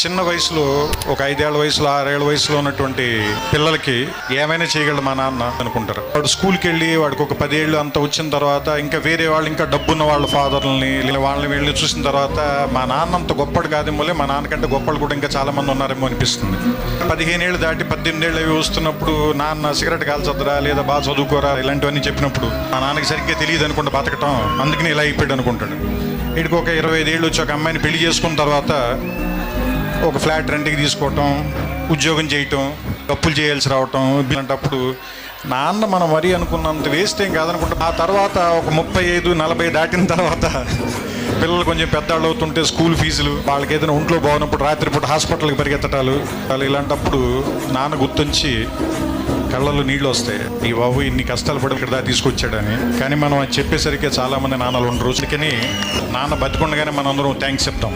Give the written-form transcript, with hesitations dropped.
చిన్న వయసులో ఒక 5 ఏళ్ల వయసులో 6 ఏళ్ల వయసులో ఉన్నటువంటి పిల్లలకి ఏమైనా చేయగలడు మా నాన్న అనుకుంటారు. వాడు స్కూల్కి వెళ్ళి వాడికి ఒక 10 ఏళ్ళు అంత వచ్చిన తర్వాత ఇంకా వేరే వాళ్ళు ఇంకా డబ్బున్న వాళ్ళ ఫాదర్లని వాళ్ళని వీళ్ళని చూసిన తర్వాత మా నాన్న అంత గొప్పడు కాదేమో, మా నాన్నకంటే గొప్పలు కూడా ఇంకా చాలా మంది ఉన్నారేమో అనిపిస్తుంది. 15 ఏళ్ళు దాటి 18 ఏళ్ళు అవి వస్తున్నప్పుడు నాన్న సిగరెట్ కాల్చొద్దురా లేదా బాగా చదువుకోరా ఇలాంటివన్నీ చెప్పినప్పుడు మా నాన్నకి సరిగ్గా తెలియదు అనుకుంటా బతకటం, అందుకని ఇలా అయిపోయాడు అనుకుంటాడు. వీడికి ఒక 25 ఏళ్ళు వచ్చి ఒక అమ్మాయిని పెళ్లి చేసుకున్న తర్వాత ఒక ఫ్లాట్ రెంట్కి తీసుకోవటం, ఉద్యోగం చేయటం, అప్పులు చేయాల్సి రావటం, ఇలాంటప్పుడు నాన్న మనం మరీ అనుకున్నంత వేస్ట్ ఏం కాదనుకుంటాం. ఆ తర్వాత ఒక 35-40 దాటిన తర్వాత పిల్లలు కొంచెం పెద్దవాళ్ళు అవుతుంటే స్కూల్ ఫీజులు, వాళ్ళకి ఏదైనా ఒంట్లో బాగున్నప్పుడు రాత్రిపూట హాస్పిటల్కి పరిగెత్తటాలు, ఇలాంటప్పుడు నాన్న గుర్తుంచి కళ్ళల్లో నీళ్ళు వస్తాయి. ఈ బాబు ఇన్ని కష్టాలు పడి ఇక్కడ దాకా తీసుకొచ్చాడని. కానీ మనం అది చెప్పేసరికి చాలామంది నాన్నలు ఉండరు. కానీ నాన్న బతికుండగానే మనం అందరం థ్యాంక్స్ చెప్తాం.